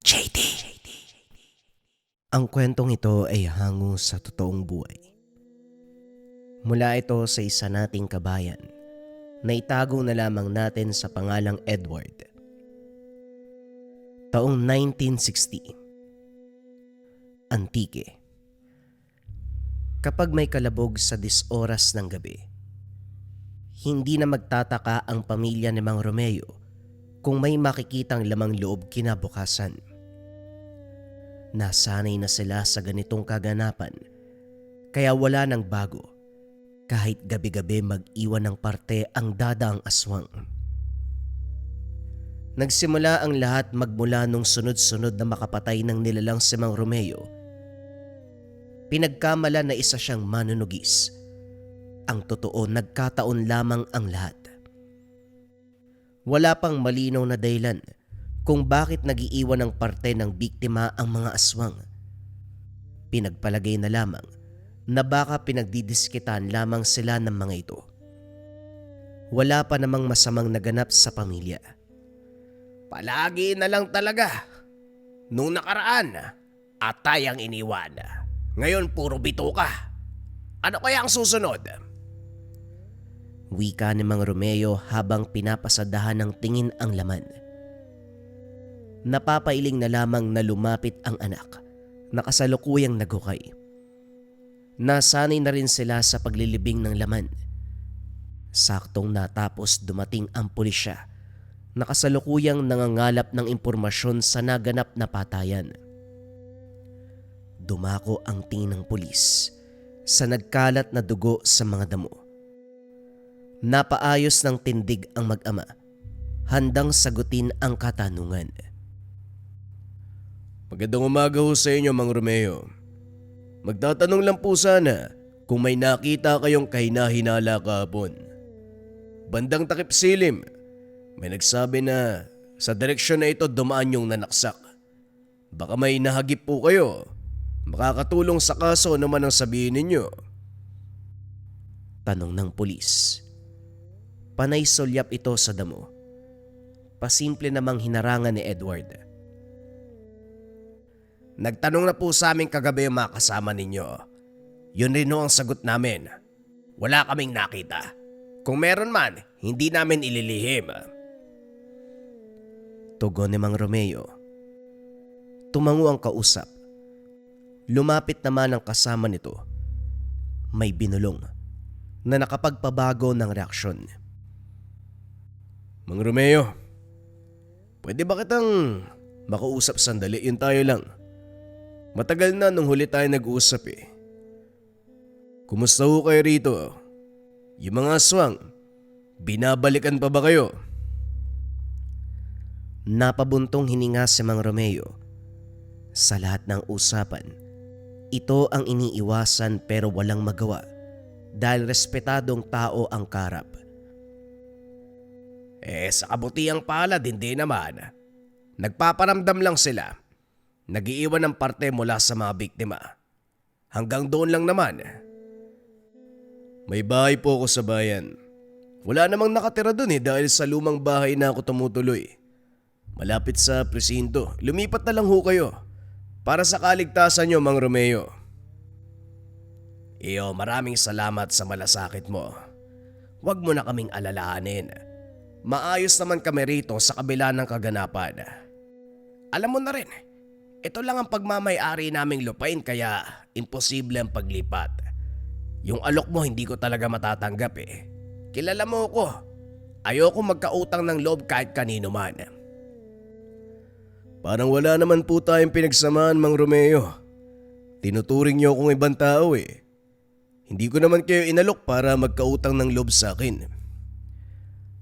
JD. Ang kwentong ito ay hango sa totoong buhay. Mula ito sa isa nating kabayan na itago na lamang natin sa pangalang Edward. Taong 1960. Antique. Kapag may kalabog sa 10 oras ng gabi, hindi na magtataka ang pamilya ni Mang Romeo kung may makikitang lamang loob kinabukasan. Nasanay na sila sa ganitong kaganapan, kaya wala nang bago kahit gabi-gabi mag-iwan ng parte ang dadaang aswang. Nagsimula ang lahat magmula nung sunod-sunod na makapatay ng nilalang si Mang Romeo. Pinagkamala na isa siyang manunugis. Ang totoo, nagkataon lamang ang lahat. Wala pang malinaw na dahilan kung bakit nagiiwan ng parte ng biktima ang mga aswang. Pinagpalagay na lamang na baka pinagdidiskitan lamang sila ng mga ito. Wala pa namang masamang naganap sa pamilya. Palagi na lang talaga. Nung nakaraan, atay ang iniwan. Ngayon puro bito ka. Ano kaya ang susunod? Wika ni Mang Romeo habang pinapasadahan ng tingin ang laman. Napapailing na lamang na lumapit ang anak na kasalukuyang naghukay. Nasanay na rin sila sa paglilibing ng laman. Saktong natapos dumating ang pulisya na kasalukuyang nangangalap ng impormasyon sa naganap na patayan. Dumako ang tingin ng pulis sa nagkalat na dugo sa mga damo. Napaayos ng tindig ang mag-ama, handang sagutin ang katanungan. Magandang umaga ho sa inyo, Mang Romeo. Magtatanong lang po sana kung may nakita kayong kahina-hinala kahapon. Bandang takip silim, may nagsabi na sa direksyon na ito dumaan yung nanaksak. Baka may nahagip po kayo. Makakatulong sa kaso naman ang sabihin ninyo. Tanong ng pulis. Panay sulyap ito sa damo. Pasimple namang hinarangan ni Edward. Nagtanong na po sa amin kagabi yung mga kasama ninyo. Yun rin ho ang sagot namin. Wala kaming nakita. Kung meron man, hindi namin ililihim. Tugon ni Mang Romeo. Tumango ang kausap. Lumapit naman ang kasama nito. May binulong na nakapagpabago ng reaksyon. Mang Romeo, pwede ba kitang makausap sandali? Yun tayo lang. Matagal na nung huli tayo nag-uusap eh. Kumusta ho kayo rito? Yung mga aswang, binabalikan pa ba kayo? Napabuntong hininga si Mang Romeo. Sa lahat ng usapan, ito ang iniiwasan pero walang magawa dahil respetadong tao ang karap. Sa kabutiang palad hindi naman. Nagpaparamdam lang sila. Nagiiwan ng parte mula sa mga biktima. Hanggang doon lang naman. May bahay po ako sa bayan. Wala namang nakatira doon dahil sa lumang bahay na ako tumutuloy. Malapit sa presinto. Lumipat na lang ho kayo. Para sa kaligtasan nyo, Mang Romeo. Iyo, maraming salamat sa malasakit mo. Huwag mo na kaming alalahanin. Maayos naman kami rito sa kabila ng kaganapan. Alam mo na rin, ito lang ang pagmamay-ari naming lupain kaya imposible ang paglipat. Yung alok mo hindi ko talaga matatanggap eh. Kilala mo ko. Ayoko magkautang ng loob kahit kanino man. Parang wala naman po tayong pinagsamahan, Mang Romeo. Tinuturing niyo akong ibang tao eh. Hindi ko naman kayo inalok para magkautang ng loob sa akin.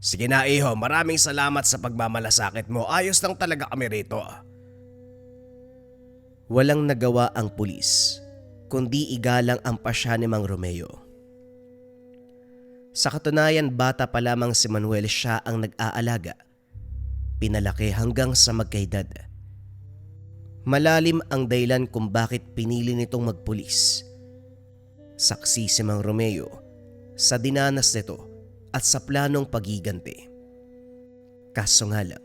Sige na iho, maraming salamat sa pagmamalasakit mo. Ayos lang talaga kami rito. Walang nagawa ang pulis, kundi igalang ang pasya ni Mang Romeo. Sa katunayan, bata pa lamang si Manuel, siya ang nag-aalaga. Pinalaki hanggang sa magkaedad. Malalim ang dahilan kung bakit pinili nitong magpulis. Saksi si Mang Romeo sa dinanas nito at sa planong pagiganti. Kaso nga lang,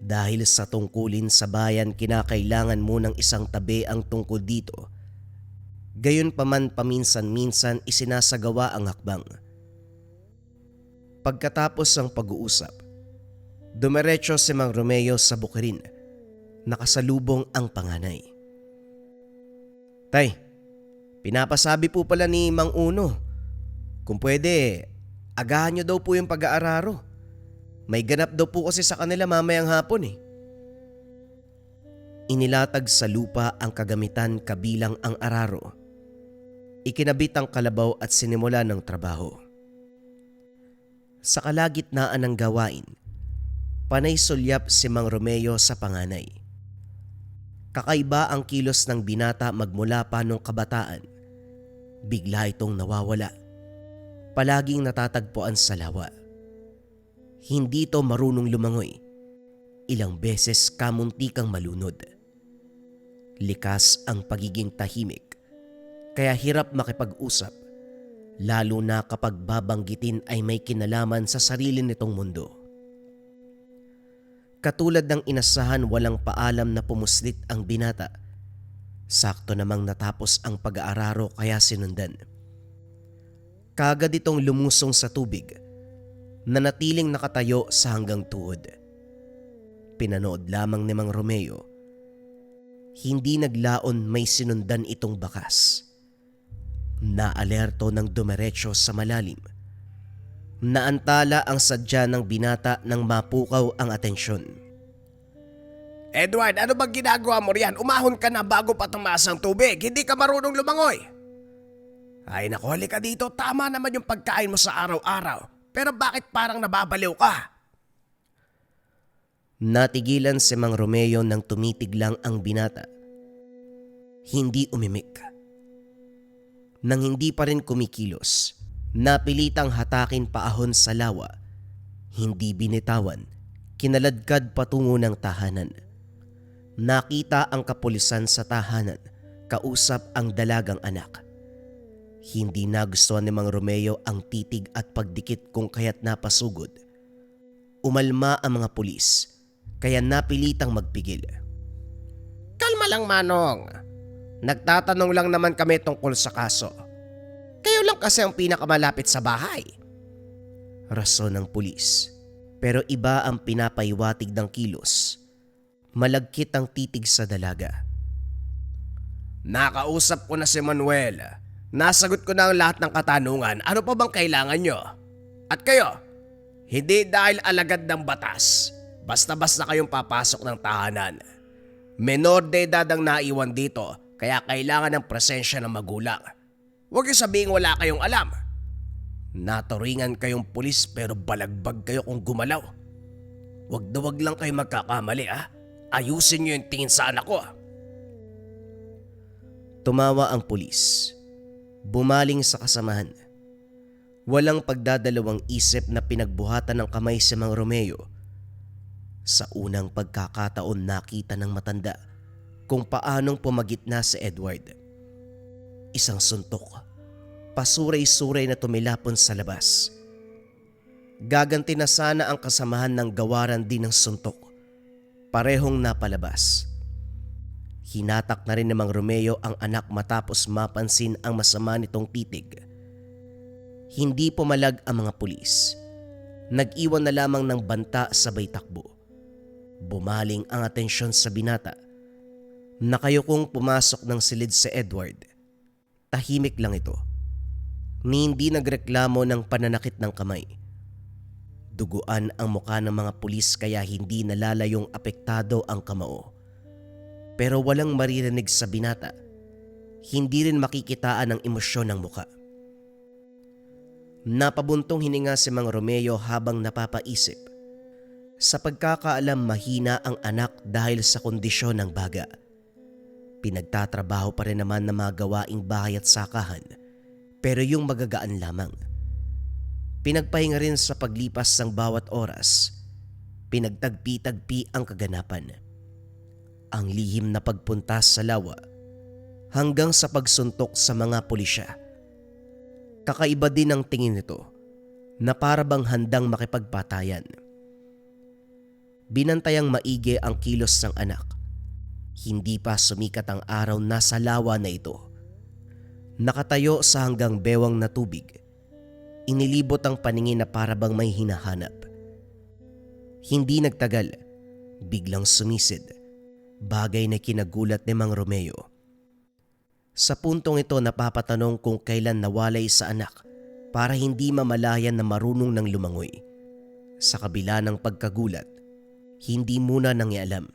Dahil sa tungkulin sa bayan, kinakailangan munang isang tabi ang tungkol dito. Gayunpaman paminsan-minsan isinasagawa ang hakbang. Pagkatapos ng pag-uusap, dumiretso si Mang Romeo sa bukirin. Nakasalubong ang panganay. Tay, pinapasabi po pala ni Mang Uno, kung pwede, agahan nyo daw po yung pag-aararo. May ganap daw po kasi sa kanila mamayang hapon eh. Inilatag sa lupa ang kagamitan kabilang ang araro. Ikinabit ang kalabaw at sinimula ng trabaho. Sa kalagitnaan ng gawain, panay sulyap si Mang Romeo sa panganay. Kakaiba ang kilos ng binata magmula pa nung kabataan. Bigla itong nawawala. Palaging natatagpuan sa lawa. Hindi to marunong lumangoy. Ilang beses kamuntikang malunod. Likas ang pagiging tahimik, kaya hirap makipag-usap, lalo na kapag babanggitin ay may kinalaman sa sarili nitong mundo. Katulad ng inasahan, walang paalam na pumuslit ang binata. Sakto namang natapos ang pag-aararo kaya sinundan. Kaagad itong lumusong sa tubig, nanatiling nakatayo sa hanggang tuhod. Pinanood lamang ni Mang Romeo. Hindi naglaon may sinundan itong bakas. Naalerto ng dumiretso sa malalim. Naantala ang sadya ng binata nang mapukaw ang atensyon. Edward, ano bang ginagawa mo riyan? Umahon ka na bago pa tumaas ang tubig. Hindi ka marunong lumangoy. Ay naku, halika dito. Tama naman yung pagkain mo sa araw-araw. Pero bakit parang nababaliw ka? Natigilan si Mang Romeo nang tumitig lang ang binata. Hindi umimik. Nang hindi pa rin kumikilos, napilitang hatakin paahon sa lawa. Hindi binitawan, kinaladkad patungo ng tahanan. Nakita ang kapulisan sa tahanan, kausap ang dalagang anak. Hindi nagustuhan ni Mang Romeo ang titig at pagdikit kung kaya't napasugod. Umalma ang mga pulis, kaya napilitang magpigil. Kalma lang, Manong. Nagtatanong lang naman kami tungkol sa kaso. Kayo lang kasi ang pinakamalapit sa bahay. Rason ng pulis, pero iba ang pinapaiwatig ng kilos. Malagkit ang titig sa dalaga. Nakausap ko na si Manuel. Nasagot ko na ang lahat ng katanungan. Ano pa bang kailangan nyo? At kayo, hindi dahil alagad ng batas, basta-basta kayong papasok ng tahanan. Menor de edad ang naiwan dito, kaya kailangan ng presensya ng magulang. Huwag yung sabihin wala kayong alam. Naturingan kayong pulis pero balagbag kayo kung gumalaw. Huwag na huwag lang kayo magkakamali ah. Ayusin nyo yung tingin sa anak ko. Tumawa ang pulis. Bumaling sa kasamahan. Walang pagdadalawang isip na pinagbuhatan ng kamay si Mang Romeo. Sa unang pagkakataon nakita ng matanda kung paanong pumagitna si Edward. Isang suntok, pasuray-suray na tumilapon sa labas. Gaganti na sana ang kasamahan ng gawaran din ng suntok. Parehong napalabas. Hinatak na rin ni Mang Romeo ang anak matapos mapansin ang masama nitong titig. Hindi pumalag ang mga pulis. Nag-iwan na lamang ng banta sabay takbo. Bumaling ang atensyon sa binata. Nakayukong pumasok ng silid si Edward. Tahimik lang ito. Ni hindi nagreklamo ng pananakit ng kamay. Duguan ang muka ng mga pulis kaya hindi nalalayong apektado ang kamao. Pero walang maririnig sa binata. Hindi rin makikitaan ang emosyon ng muka. Napabuntong hininga si Mang Romeo habang napapaisip. Sa pagkakaalam mahina ang anak dahil sa kondisyon ng baga. Pinagtatrabaho pa rin naman na mga gawaing bahay at sakahan, pero yung magagaan lamang. Pinagpahinga rin sa paglipas ng bawat oras. Pinagtagpi-tagpi ang kaganapan. Ang lihim na pagpunta sa lawa hanggang sa pagsuntok sa mga pulisya. Kakaiba din ang tingin nito na para bang handang makipagpatayan. Binantayang maigi ang kilos ng anak. Hindi pa sumikat ang araw, nasa lawa na ito. Nakatayo sa hanggang bewang na tubig. Inilibot ang paningin na parabang may hinahanap. Hindi nagtagal, biglang sumisid, bagay na kinagulat ni Mang Romeo. Sa puntong ito napapatanong kung kailan nawalay sa anak para hindi mamalayan na marunong ng lumangoy. Sa kabila ng pagkagulat, hindi muna nangialam.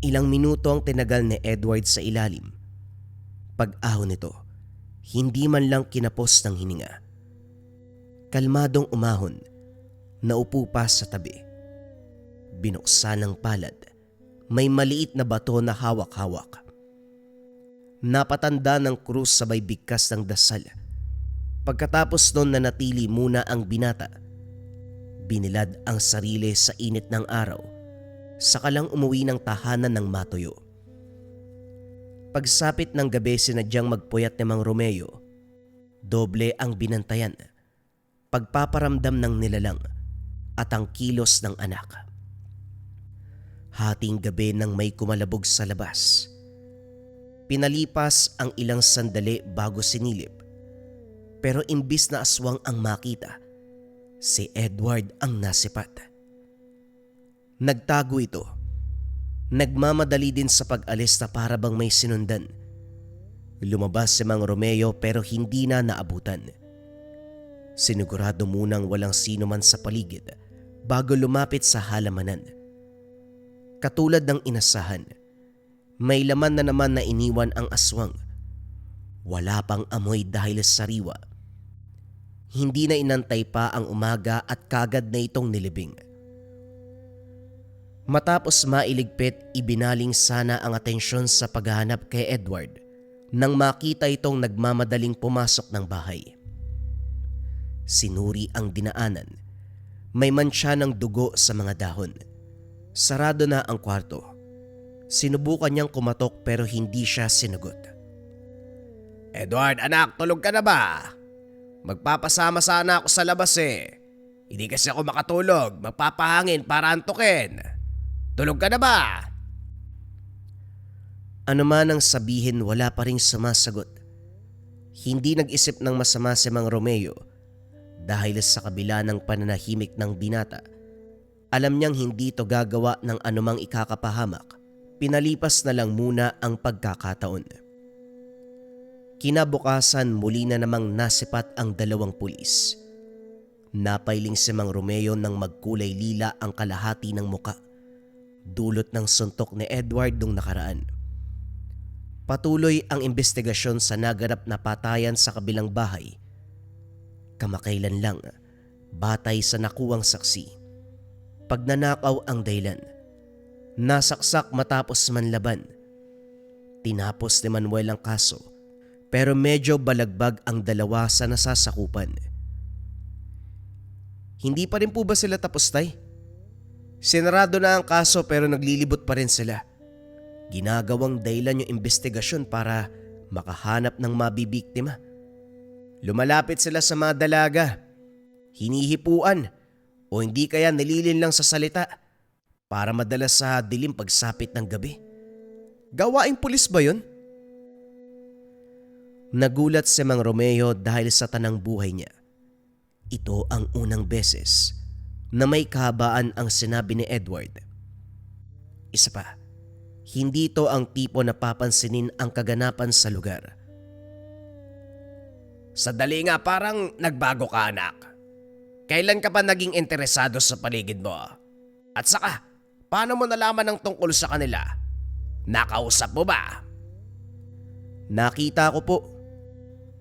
Ilang minuto ang tinagal ni Edward sa ilalim. Pag-ahon nito, hindi man lang kinapos ng hininga. Kalmadong umahon, naupo pa sa tabi. Binuksan ng palad, may maliit na bato na hawak-hawak. Napatanda ng krus sabay bigkas ng dasal. Pagkatapos nun nanatili muna ang binata. Binilad ang sarili sa init ng araw, saka lang umuwi ng tahanan ng matuyo. Pagsapit ng gabi sinadyang magpuyat ni Mang Romeo. Doble ang binantayan, pagpaparamdam ng nilalang at ang kilos ng anak. Hating gabi nang may kumalabog sa labas. Pinalipas ang ilang sandali bago sinilip. Pero imbis na aswang ang makita, si Edward ang nasipat. Nagtago ito. Nagmamadali din sa pag-alis na parabang may sinundan. Lumabas si Mang Romeo pero hindi na naabutan. Sinigurado munang walang sino man sa paligid bago lumapit sa halamanan. Katulad ng inasahan, may laman na naman na iniwan ang aswang. Wala pang amoy dahil sa sariwa. Hindi na inantay pa ang umaga at kagad na itong nilibing. Matapos mailigpit, ibinaling sana ang atensyon sa paghahanap kay Edward nang makita itong nagmamadaling pumasok ng bahay. Sinuri ang dinaanan. May mantsa ng dugo sa mga dahon. Sarado na ang kwarto. Sinubukan niyang kumatok pero hindi siya sinagot. Edward, anak, tulog ka na ba? Magpapasama sana ako sa labas eh. Hindi kasi ako makatulog, magpapahangin para antukin. Tulog ka na ba? Ano man ang sabihin, wala pa ring sumasagot. Hindi nag-isip ng masama si Mang Romeo dahil sa kabila ng pananahimik ng binata. Alam niyang hindi ito gagawa ng anumang ikakapahamak. Pinalipas na lang muna ang pagkakataon. Kinabukasan muli na namang nasipat ang dalawang pulis. Napailing si Mang Romeo nang magkulay lila ang kalahati ng muka. Dulot ng suntok ni Edward nung nakaraan. Patuloy ang investigasyon sa naganap na patayan sa kabilang bahay. Kamakailan lang, batay sa nakuwang saksi. Pagnanakaw ang dahilan. Nasaksak matapos manlaban. Tinapos ni Manuel ang kaso, pero medyo balagbag ang dalawa sa nasasakupan. Hindi pa rin po ba sila tapos, Tay? Sinarado na ang kaso pero naglilibot pa rin sila. Ginagawang dahilan yung investigasyon para makahanap ng mabibiktima. Lumalapit sila sa mga dalaga, hinihipuan o hindi kaya nililin lang sa salita para madala sa dilim pagsapit ng gabi. Gawaing pulis ba yun? Nagulat si Mang Romeo dahil sa tanang buhay niya. Ito ang unang beses na may kahabaan ang sinabi ni Edward. Isa pa, hindi ito ang tipo na papansinin ang kaganapan sa lugar. Sandali nga, parang nagbago ka, anak. Kailan ka pa naging interesado sa paligid mo? At saka, paano mo nalaman ang tungkol sa kanila? Nakausap mo ba? Nakita ko po.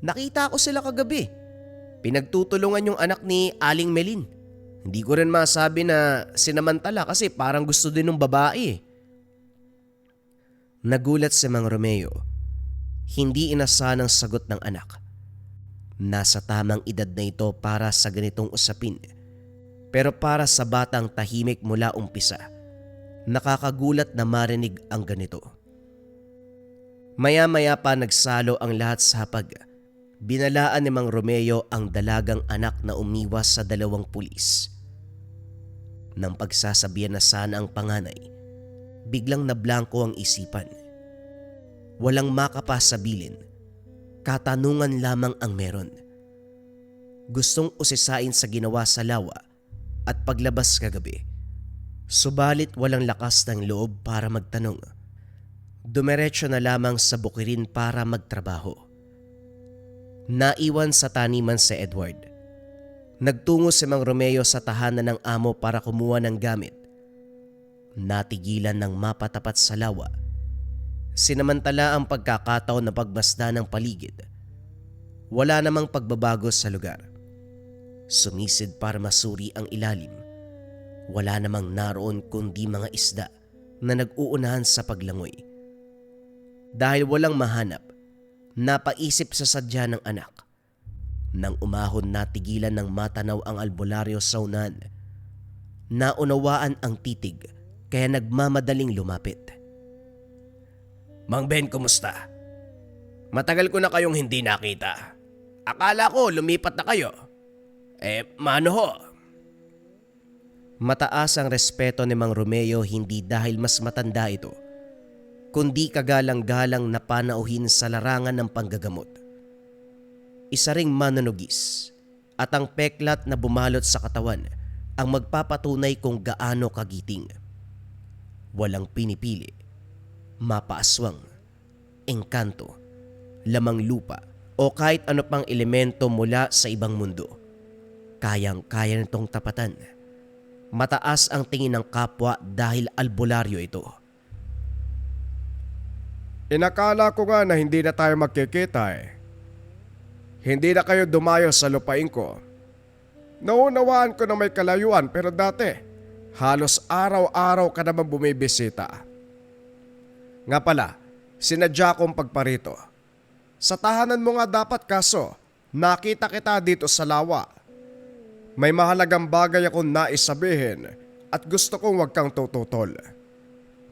Nakita ko sila kagabi. Pinagtutulungan yung anak ni Aling Melin. Hindi ko rin masabi na sinamantala kasi parang gusto din ng babae. Nagulat si Mang Romeo. Hindi inasahan ang sagot ng anak. Nasa tamang edad na ito para sa ganitong usapin. Pero para sa batang tahimik mula umpisa, nakakagulat na marinig ang ganito. Maya-maya pa nagsalo ang lahat sa hapag. Binalaan ni Mang Romeo ang dalagang anak na umiwas sa dalawang pulis. Nang pagsasabihan na sana ang panganay, biglang nablangko ang isipan. Walang makapasabilin, katanungan lamang ang meron. Gustong usisain sa ginawa sa lawa at paglabas kagabi. Subalit walang lakas ng loob para magtanong. Dumiretso na lamang sa bukirin para magtrabaho. Naiwan sa taniman si Edward. Nagtungo si Mang Romeo sa tahanan ng amo para kumuha ng gamit. Natigilan ng mapatapat sa lawa. Sinamantala ang pagkakataon na pagmasdan ng paligid. Wala namang pagbabago sa lugar. Sumisid para masuri ang ilalim. Wala namang naroon kundi mga isda na nag-uunahan sa paglangoy. Dahil walang mahanap, napaisip sa sadya ng anak. Nang umahon, natigilan ng matanaw ang albularyo sa unahan. Naunawaan ang titig kaya nagmamadaling lumapit. Mang Ben, kumusta? Matagal ko na kayong hindi nakita. Akala ko lumipat na kayo. Mano ho? Mataas ang respeto ni Mang Romeo hindi dahil mas matanda ito, kundi kagalang-galang na panauhin sa larangan ng panggagamot. Isa ring manunugis at ang peklat na bumalot sa katawan ang magpapatunay kung gaano kagiting. Walang pinipili, mapaaswang, engkanto, lamang lupa o kahit ano pang elemento mula sa ibang mundo. Kayang-kaya nitong tapatan. Mataas ang tingin ng kapwa dahil albularyo ito. Inakala ko nga na hindi na tayo magkikita eh. Hindi na kayo dumayo sa lupain ko. Naunawaan ko na may kalayuan pero dati, halos araw-araw ka naman bumibisita. Nga pala, sinadya kong pagparito. Sa tahanan mo nga dapat kaso, nakita kita dito sa lawa. May mahalagang bagay akong naisabihin at gusto kong wag kang tututol.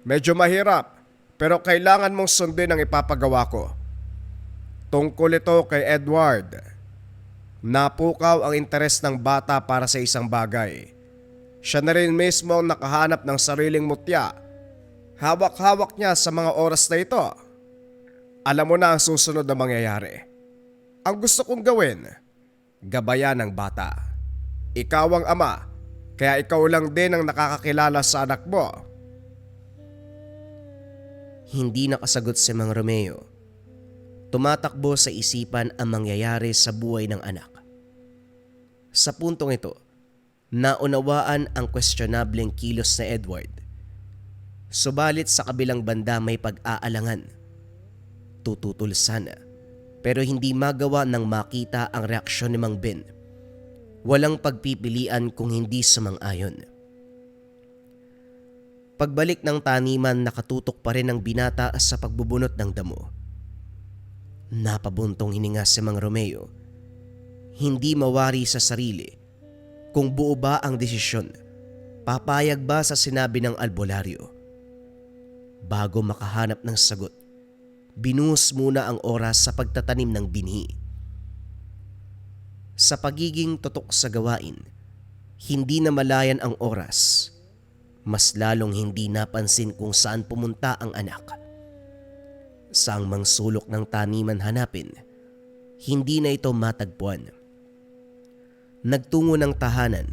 Medyo mahirap pero kailangan mong sundin ang ipapagawa ko. Tungkol ito kay Edward. Napukaw ang interes ng bata para sa isang bagay. Siya na rin mismo ang nakahanap ng sariling mutya. Hawak-hawak niya sa mga oras na ito. Alam mo na ang susunod na mangyayari. Ang gusto kong gawin, gabayan ng bata. Ikaw ang ama, kaya ikaw lang din ang nakakakilala sa anak mo. Hindi nakasagot si Mang Romeo. Tumatakbo sa isipan ang mangyayari sa buhay ng anak. Sa puntong ito, naunawaan ang questionableng kilos ni Edward. Subalit sa kabilang banda may pag-aalangan. Tututol sana, pero hindi magawa nang makita ang reaksyon ni Mang Ben. Walang pagpipilian kung hindi sumang-ayon. Pagbalik ng taniman, nakatutok pa rin ang binata sa pagbubunot ng damo. Napabuntong hininga si Mang Romeo. Hindi mawari sa sarili kung buo ba ang desisyon, papayag ba sa sinabi ng albularyo. Bago makahanap ng sagot, binuhos muna ang oras sa pagtatanim ng binhi. Sa pagiging tutok sa gawain, hindi na malayan ang oras. Mas lalong hindi napansin kung saan pumunta ang anak. Saang mang sulok ng taniman hanapin, hindi na ito matagpuan. Nagtungo ng tahanan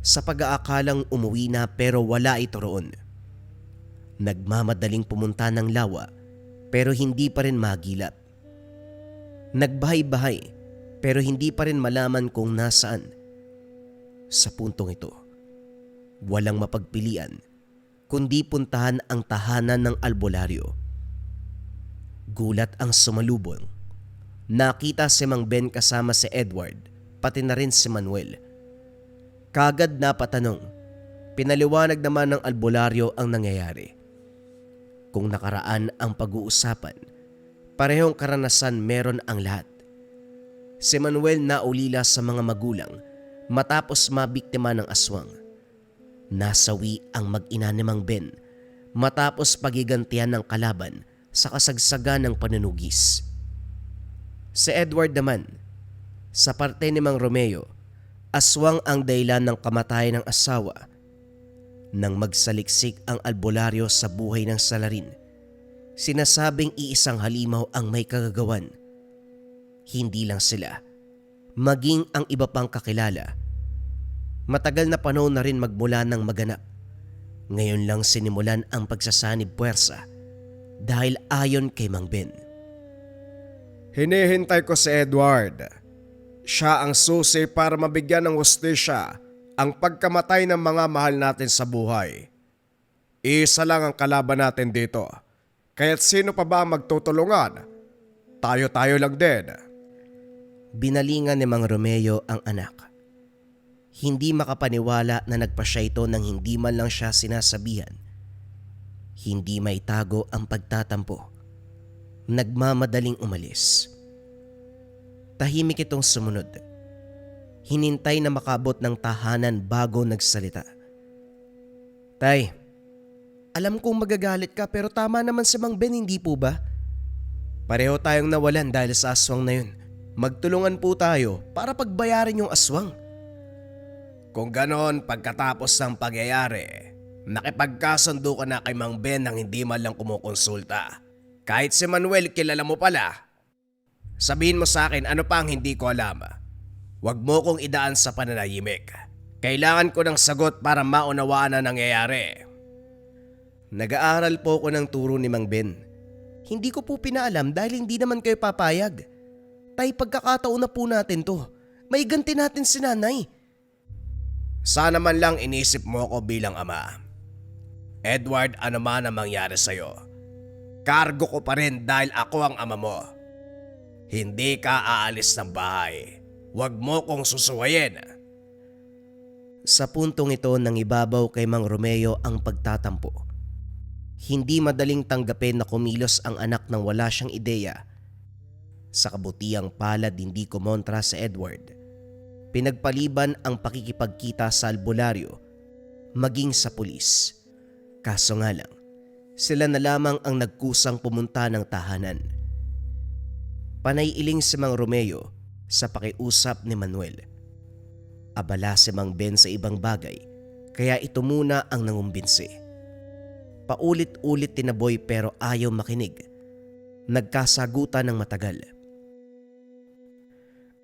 sa pag-aakalang umuwi na pero wala ito roon. Nagmamadaling pumunta ng lawa pero hindi pa rin magilap. Nagbahay-bahay pero hindi pa rin malaman kung nasaan. Sa puntong ito, walang mapagpilian kundi puntahan ang tahanan ng albularyo. Gulat ang sumalubong. Nakita si Mang Ben kasama si Edward, pati na rin si Manuel. Kagad napatanong, pinaliwanag naman ng albularyo ang nangyayari. Kung nakaraan ang pag-uusapan, parehong karanasan meron ang lahat. Si Manuel naulila sa mga magulang matapos mabiktima ng aswang. Nasawi ang mag-ina ni Mang Ben matapos pagigantihan ng kalaban sa kasagsagan ng panunugis. Si Edward naman, sa parte ni Mang Romeo, aswang ang dahilan ng kamatayan ng asawa Nang magsaliksik ang albularyo sa buhay ng salarin, sinasabing iisang halimaw ang may kagagawan. Hindi lang sila, maging ang iba pang kakilala. Matagal na panahon na rin magmula ng maganap. Ngayon lang sinimulan ang pagsasanib puwersa dahil ayon kay Mang Ben. Hinihintay ko si Edward. Siya ang susi para mabigyan ng hustisya ang pagkamatay ng mga mahal natin sa buhay. Isa lang ang kalaban natin dito. Kaya't sino pa ba ang magtutulungan? Tayo-tayo lang din. Binalingan ni Mang Romeo ang anak. Hindi makapaniwala na nagpa siya ito nang hindi man lang siya sinasabihan. Hindi maitago ang pagtatampo. Nagmamadaling umalis. Tahimik itong sumunod. Hinintay na makabot ng tahanan bago nagsalita. Tay, alam kong magagalit ka pero tama naman si Mang Ben, hindi po ba? Pareho tayong nawalan dahil sa aswang na yun. Magtulungan po tayo para pagbayarin yung aswang. Kung ganon, pagkatapos ng pagyayari, nakipagkasundo ka na kay Mang Ben nang hindi man lang kumukonsulta. Kahit si Manuel kilala mo pala. Sabihin mo sa akin ano pa ang hindi ko alam. Huwag mo kong idaan sa pananahimik. Kailangan ko ng sagot para maunawaan na nangyayari. Nag-aaral po ako ng turo ni Mang Ben. Hindi ko po pinaalam dahil hindi naman kayo papayag. Tay, pagkakataon na po natin to. May ganti natin si nanay. Sana man lang inisip mo ako bilang ama. Edward, ano man ang mangyari sa'yo, kargo ko pa rin dahil ako ang ama mo. Hindi ka aalis ng bahay. Huwag mo kong susuwayin. Sa puntong ito nang ibabaw kay Mang Romeo ang pagtatampo. Hindi madaling tanggapin na kumilos ang anak nang wala siyang ideya. Sa kabutiang palad hindi kumontra sa Edward. Pinagpaliban ang pakikipagkita sa albularyo, maging sa pulis. Kaso nga lang, sila na lamang ang nagkusang pumunta ng tahanan. Panay-iling si Mang Romeo sa pakiusap ni Manuel. Abala si Mang Ben sa ibang bagay, kaya ito muna ang nangumbinsi. Paulit-ulit tinaboy pero ayaw makinig. Nagkasagutan ng matagal.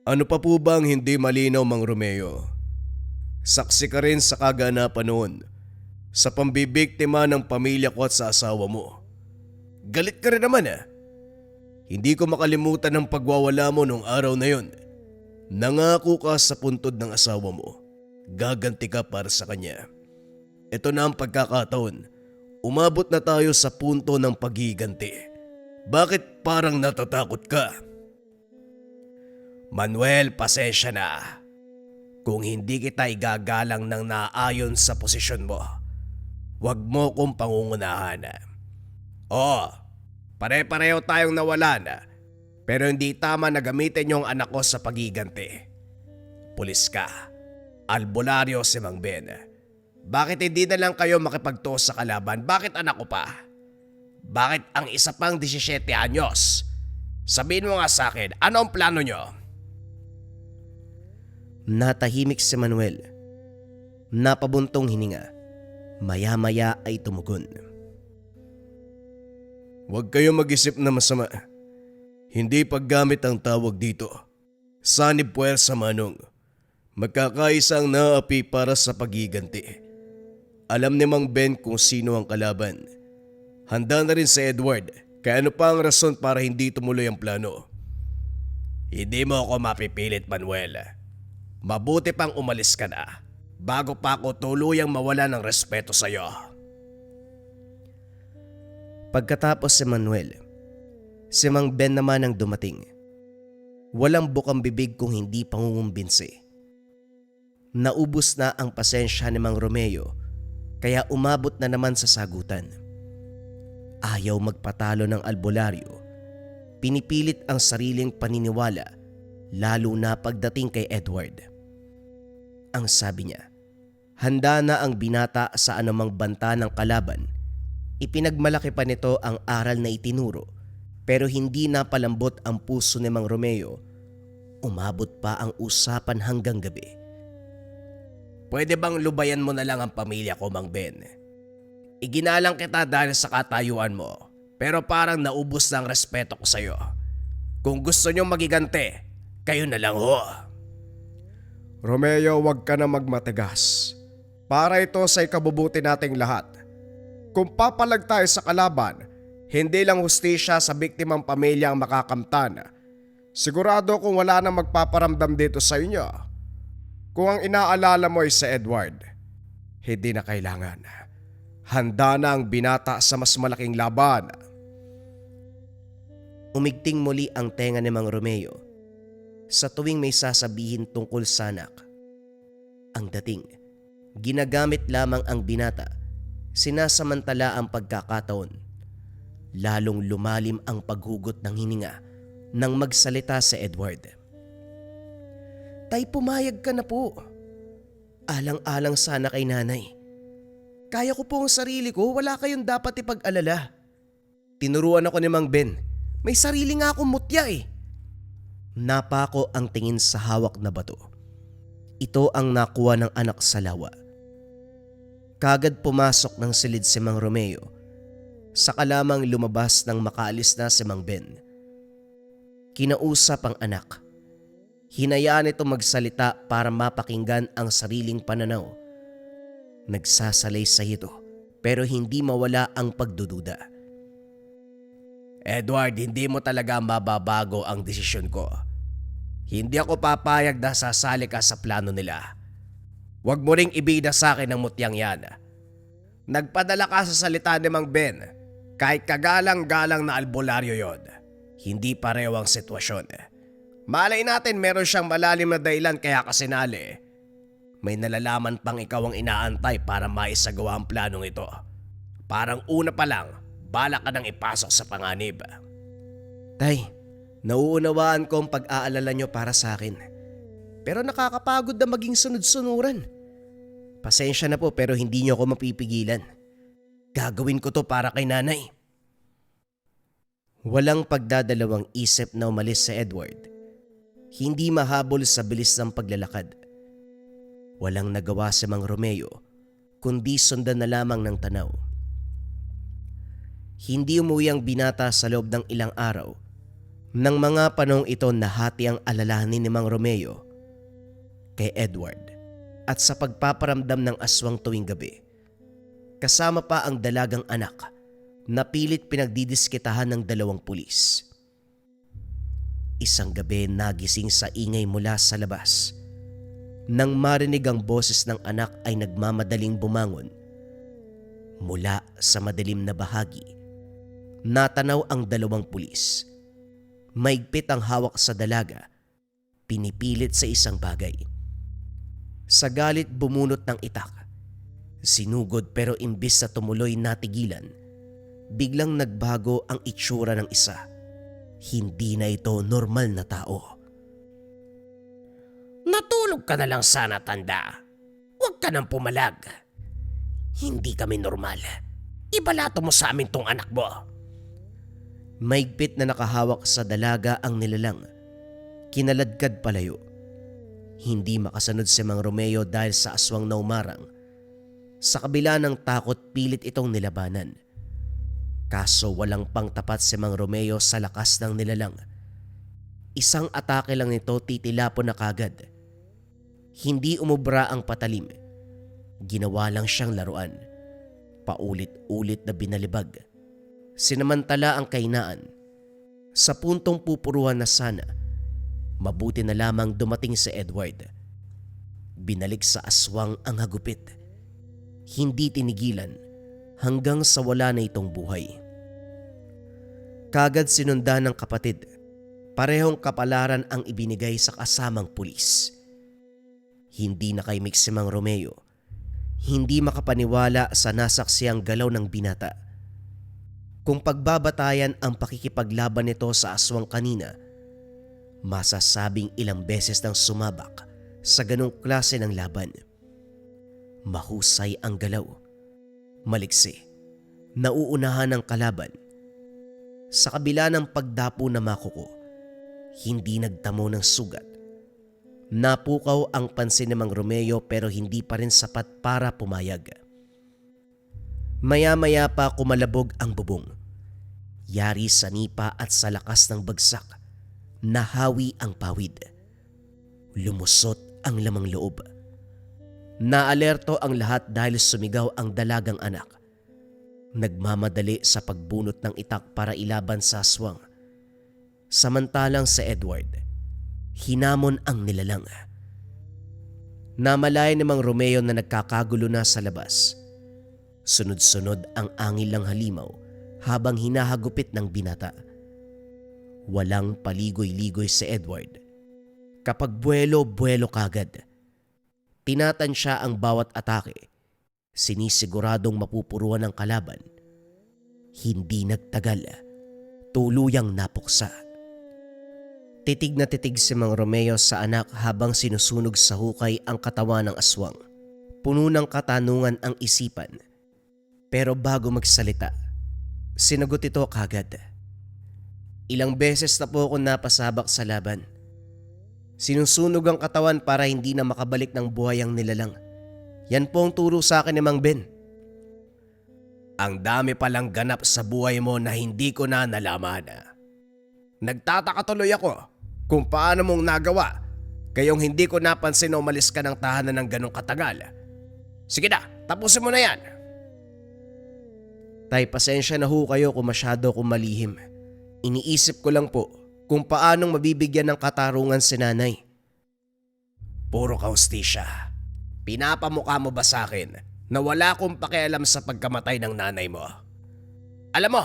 Ano pa po ba ang hindi malinaw, Mang Romeo? Saksi ka rin sa kaganapan noon sa pambibiktima ng pamilya ko at sa asawa mo. Galit ka rin naman Hindi ko makalimutan ang pagwawala mo nung araw na yon. Nangako ka sa puntod ng asawa mo. Gaganti ka para sa kanya. Ito na ang pagkakataon. Umabot na tayo sa punto ng paghiganti. Bakit parang natatakot ka? Manuel, pasensya na. Kung hindi kita igagalang ng naayon sa posisyon mo, huwag mo kong pangungunahan. Oo, pare-pareho tayong nawalan, pero hindi tama na gamitin yung anak ko sa paghiganti. Pulis ka. Albularyo si Mang Ben. Bakit hindi na lang kayo makipagtuos sa kalaban? Bakit anak ko pa? Bakit ang isa pang 17 anyos? Sabihin mo nga sa akin, ano ang plano nyo? Natahimik si Manuel. Napabuntong hininga. Maya-maya ay tumugon. Huwag kayo mag-isip na masama. Hindi paggamit ang tawag dito. Sanib puwersa, Manong. Magkakaisang naapi para sa paghiganti. Alam ni Mang Ben kung sino ang kalaban. Handa na rin si Edward, kaya ano pa ang rason para hindi tumuloy ang plano? Hindi mo ako mapipilit, Manuel. Mabuti pang umalis ka na bago pa ako tuluyang mawala ng respeto sa iyo. Pagkatapos si Manuel, si Mang Ben naman ang dumating. Walang bukang bibig kung hindi pangungumbinsi. Naubos na ang pasensya ni Mang Romeo, kaya umabot na naman sa sagutan. Ayaw magpatalo ng albularyo. Pinipilit ang sariling paniniwala, lalo na pagdating kay Edward. Ang sabi niya, handa na ang binata sa anumang banta ng kalaban. Ipinagmalaki pa nito ang aral na itinuro, pero hindi napalambot ang puso ni Mang Romeo. Umabot pa ang usapan hanggang gabi. Pwede bang lubayan mo na lang ang pamilya ko, Mang Ben? Iginalang kita dahil sa katayuan mo, pero parang naubos na ang respeto ko sa'yo. Kung gusto nyo magigante, kayo na lang ho. Romeo, huwag ka na magmatigas. Para ito sa ikabubuti nating lahat. Kung papalag tayo sa kalaban, hindi lang hustisya sa biktimang pamilya ang makakamtan. Sigurado kung wala nang magpaparamdam dito sa inyo. Kung ang inaalala mo ay si Edward, hindi na kailangan. Handa na ang binata sa mas malaking laban. Umigting muli ang tenga ni Mang Romeo sa tuwing may sasabihin tungkol sa anak. Ang dating, ginagamit lamang ang binata, sinasamantala ang pagkakataon. Lalong lumalim ang paghugot ng hininga nang magsalita si Edward. Tay, pumayag ka na po. Alang-alang sana kay nanay. Kaya ko po ang sarili ko, wala kayong dapat ipag-alala. Tinuruan ako ni Mang Ben. May sarili nga akong mutya eh. Napako ang tingin sa hawak na bato. Ito ang nakuha ng anak sa lawa. Kagad pumasok ng silid si Mang Romeo. Saka lamang lumabas nang makaalis na si Mang Ben. Kinausap ang anak. Hinayaan ito magsalita para mapakinggan ang sariling pananaw. Nagsasalay-say ito pero hindi mawala ang pagdududa. Edward, hindi mo talaga mababago ang desisyon ko. Hindi ako papayag na sasali ka sa plano nila. Huwag mo ring ibida sa akin ang mutyang yan. Nagpadala ka sa salita ni Mang Ben. Kahit kagalang-galang na albularyo yon, hindi pareho ang sitwasyon. Malay natin meron siyang malalim na dahilan kaya kasinali. May nalalaman pang ikaw ang inaantay para maisagawa ang planong ito. Parang una pa lang, balak ka nang ipasok sa panganib. Tay, nauunawaan ko ang pag-aalala nyo para sa akin. Pero nakakapagod na maging sunod-sunuran. Pasensya na po pero hindi nyo ako mapipigilan. Gagawin ko to para kay nanay. Walang pagdadalawang isip na umalis si Edward. Hindi mahabol sa bilis ng paglalakad. Walang nagawa si Mang Romeo kundi sundan na lamang ng tanaw. Hindi umuwi ang binata sa loob ng ilang araw. Nang mga panong ito nahati ang alalahanin ni Mang Romeo kay Edward at sa pagpaparamdam ng aswang tuwing gabi. Kasama pa ang dalagang anak na pilit pinagdidiskitahan ng dalawang pulis. Isang gabi nagising sa ingay mula sa labas. Nang marinig ang boses ng anak ay nagmamadaling bumangon. Mula sa madilim na bahagi, natanaw ang dalawang pulis. Maigpit ang hawak sa dalaga, pinipilit sa isang bagay. Sa galit bumunot ng itak. Sinugod pero imbis na tumuloy natigilan, biglang nagbago ang itsura ng isa. Hindi na ito normal na tao. Natulog ka na lang sana, tanda. Huwag ka nang pumalag. Hindi kami normal. Ibalato mo sa amin tong anak mo. Maigpit na nakahawak sa dalaga ang nilalang. Kinaladkad palayo. Hindi makasunod si Mang Romeo dahil sa aswang na umarang. Sa kabila ng takot pilit itong nilabanan. Kaso walang pangtapat si Mang Romeo sa lakas ng nilalang. Isang atake lang nito titilapon na kagad. Hindi umubra ang patalim. Ginawa lang siyang laruan. Paulit-ulit na binalibag. Sinamantala ang kainaan. Sa puntong pupuruhan na sana, mabuti na lamang dumating si Edward. Binalik sa aswang ang hagupit. Hindi tinigilan hanggang sa wala na itong buhay. Kagad sinundan ng kapatid. Parehong kapalaran ang ibinigay sa kasamang pulis. Hindi nakaimik si Mang Romeo. Hindi makapaniwala sa nasaksiyang galaw ng binata. Kung pagbabatayan ang pakikipaglaban nito sa aswang kanina, masasabing ilang beses nang sumabak sa ganong klase ng laban. Mahusay ang galaw. Maliksi. Nauunahan ng kalaban. Sa kabila ng pagdapo na makuko, hindi nagtamo ng sugat. Napukaw ang pansin ni Mang Romeo pero hindi pa rin sapat para pumayag. Maya-maya pa kumalabog ang bubong. Yari sa nipa at sa lakas ng bagsak, nahawi ang pawid. Lumusot ang lamang loob. Naalerto ang lahat dahil sumigaw ang dalagang anak. Nagmamadali sa pagbunot ng itak para ilaban sa aswang. Samantalang si Edward, hinamon ang nilalang. Namalayan ni Mang Romeo na nagkakagulo na sa labas. Sunod-sunod ang angil ng halimaw habang hinahagupit ng binata. Walang paligoy-ligoy si Edward. Kapag buwelo-buwelo kagad. Tinatansya ang bawat atake. Sinisiguradong mapupuruan ng kalaban. Hindi nagtagal. Tuluyang napuksa. Titig na titig si Mang Romeo sa anak habang sinusunog sa hukay ang katawan ng aswang. Puno ng katanungan ang isipan. Pero bago magsalita, sinagot ito kagad. Ilang beses na po ako napasabak sa laban. Sinusunog ang katawan para hindi na makabalik ng buhay ang nilalang. Yan po ang turo sa akin ni Mang Ben. Ang dami palang ganap sa buhay mo na hindi ko na nalaman. Nagtataka tuloy ako kung paano mong nagawa kayong hindi ko napansin na umalis ka ng tahanan ng ganong katagal. Sige na, tapusin mo na yan. Tay, pasensya na ho kayo kung masyado akong malihim. Iniisip ko lang po kung paanong mabibigyan ng katarungan si nanay. Puro ka hustisya. Pinapamukha mo ba sa akin na wala akong pakialam sa pagkamatay ng nanay mo? Alam mo,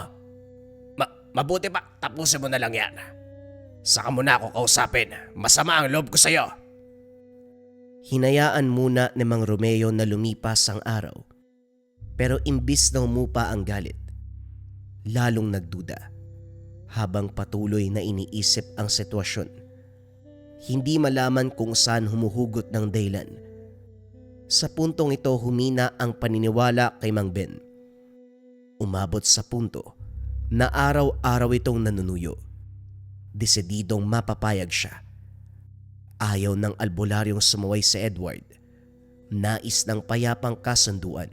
mabuti pa tapusin mo na lang yan. Saka mo na ako kausapin. Masama ang loob ko sa'yo. Hinayaan muna ni Mang Romeo na lumipas ang araw. Pero imbis na humupa ang galit, lalong nagduda habang patuloy na iniisip ang sitwasyon. Hindi malaman kung saan humuhugot ng dahilan. Sa puntong ito humina ang paniniwala kay Mang Ben. Umabot sa punto na araw-araw itong nanunuyo. Desididong mapapayag siya. Ayaw ng albularyong sumaway si Edward. Nais ng payapang kasunduan.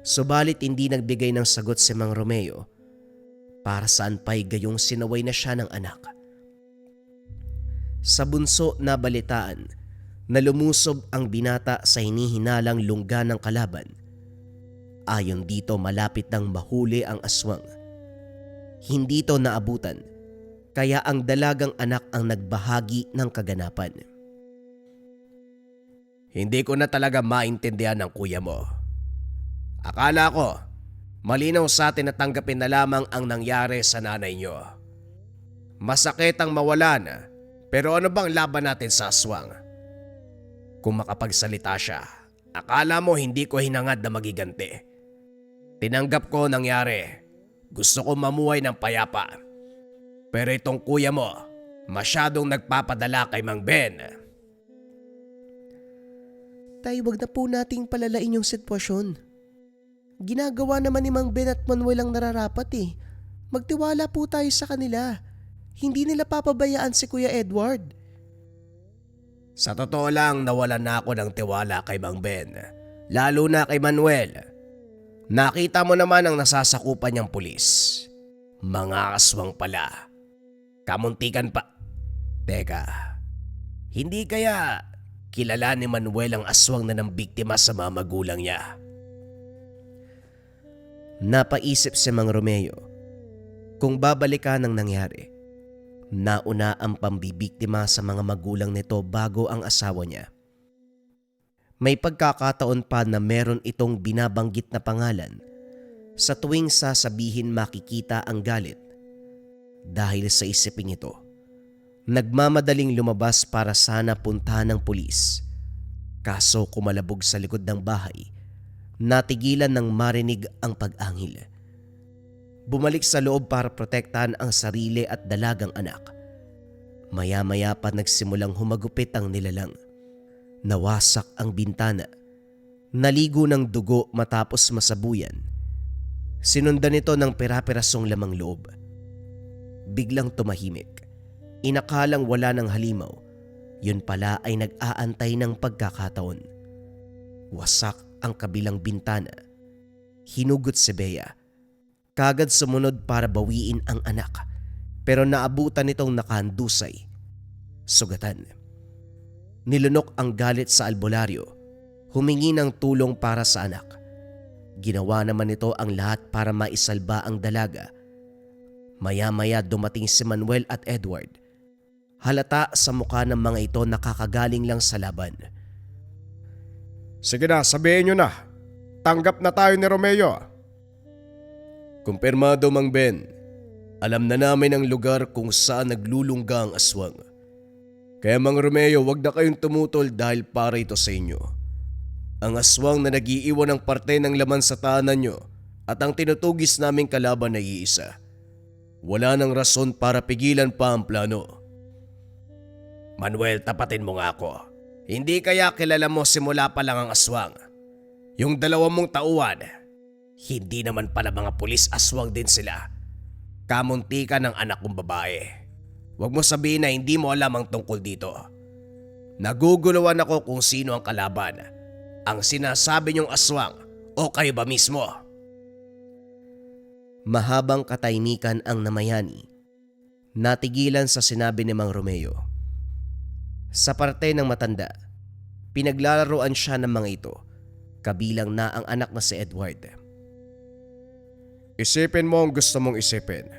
Subalit hindi nagbigay ng sagot si Mang Romeo. Para saan pa'y gayong sinaway na siya ng anak. Sa bunso na balitaan na lumusob ang binata sa hinihinalang lungga ng kalaban. Ayon dito malapit nang mahuli ang aswang. Hindi ito naabutan kaya ang dalagang anak ang nagbahagi ng kaganapan. Hindi ko na talaga maintindihan ng kuya mo. Akala ko, malinaw sa atin na tanggapin na lamang ang nangyari sa nanay niyo. Masakit ang mawalan, pero ano bang laban natin sa aswang? Kung makapagsalita siya, akala mo hindi ko hinangad na magiganti. Tinanggap ko nangyari. Gusto ko mamuhay ng payapa. Pero itong kuya mo, masyadong nagpapadala kay Mang Ben. Tay, wag na po nating palalain yung sitwasyon. Ginagawa naman ni Mang Ben at Manuel ang nararapat eh. Magtiwala po tayo sa kanila. Hindi nila papabayaan si Kuya Edward. Sa totoo lang, nawalan na ako ng tiwala kay Mang Ben. Lalo na kay Manuel. Nakita mo naman ang nasasakupan niyang pulis. Mga aswang pala. Kamuntikan pa. Teka, hindi kaya kilala ni Manuel ang aswang na nambiktima sa mga magulang niya? Napaisip si Mang Romeo. Kung babalikan ang nangyari, nauna ang pambibiktima sa mga magulang nito bago ang asawa niya. May pagkakataon pa na meron itong binabanggit na pangalan sa tuwing sasabihin makikita ang galit. Dahil sa isiping ito, nagmamadaling lumabas para sana puntahan ng pulis. Kaso kumalabog sa likod ng bahay, natigilan ng marinig ang pag-angil. Bumalik sa loob para protektahan ang sarili at dalagang anak. Maya-maya pa nagsimulang humagupit ang nilalang. Nawasak ang bintana. Naligo ng dugo matapos masabuyan. Sinundan ito ng pera-perasong lamang loob. Biglang tumahimik. Inakalang wala ng halimaw. Yun pala ay nag-aantay ng pagkakataon. Wasak ang kabilang bintana. Hinugot si Bea. Kagad sumunod para bawiin ang anak, pero naabutan nitong nakahandusay. Sugatan. Nilunok ang galit sa albularyo. Humingi ng tulong para sa anak. Ginawa naman nito ang lahat para maisalba ang dalaga. Maya-maya dumating si Manuel at Edward. Halata sa mukha ng mga ito na kakagaling lang sa laban. Sige na, sabihin nyo na. Tanggap na tayo ni Romeo. Kumpirmado, Mang Ben. Alam na namin ang lugar kung saan naglulungga ang aswang. Kaya Mang Romeo, wag na kayong tumutol dahil para ito sa inyo. Ang aswang na nag-iiwan ng parte ng laman sa tahanan nyo at ang tinutugis naming kalaban ay iisa. Wala nang rason para pigilan pa ang plano. Manuel, tapatin mo nga ako. Hindi kaya kilala mo simula pa lang ang aswang? Yung 2 mong tauhan, hindi naman pala mga pulis, aswang din sila. Kamuntikan ng anak kong babae. Huwag mo sabihin na hindi mo alam ang tungkol dito. Naguguluhan ako kung sino ang kalaban. Ang sinasabi niyong aswang o kayo ba mismo? Mahabang katahimikan ang namayani. Natigilan sa sinabi ni Mang Romeo. Sa parte ng matanda, pinaglalaroan siya ng mga ito, kabilang na ang anak na si Edward. Isipin mo ang gusto mong isipin.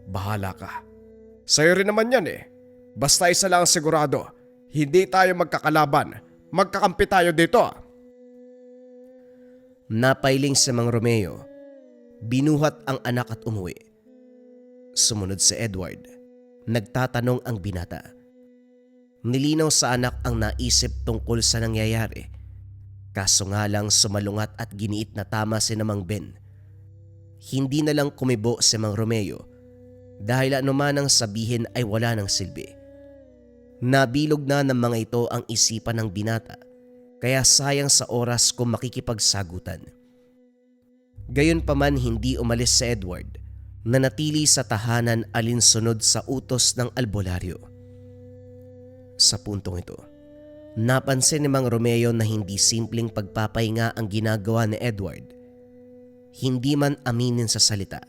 Bahala ka. Sa'yo rin naman yan eh. Basta isa lang ang sigurado, hindi tayo magkakalaban. Magkakampi tayo dito. Napailing si Mang Romeo. Binuhat ang anak at umuwi. Sumunod si Edward. Nagtatanong ang binata. Nilinaw sa anak ang naisip tungkol sa nangyayari. Kaso nga lang sumalungat at giniit na tama si Mang Ben. Hindi na lang kumibo si Mang Romeo dahil anuman ang sabihin ay wala ng silbi. Nabilog na ng mga ito ang isipan ng binata, kaya sayang sa oras kung makikipagsagutan. Gayunpaman hindi umalis si Edward, na natili sa tahanan alinsunod sa utos ng albularyo. Sa puntong ito, napansin ni Mang Romeo na hindi simpleng pagpapahinga ang ginagawa ni Edward. Hindi man aminin sa salita,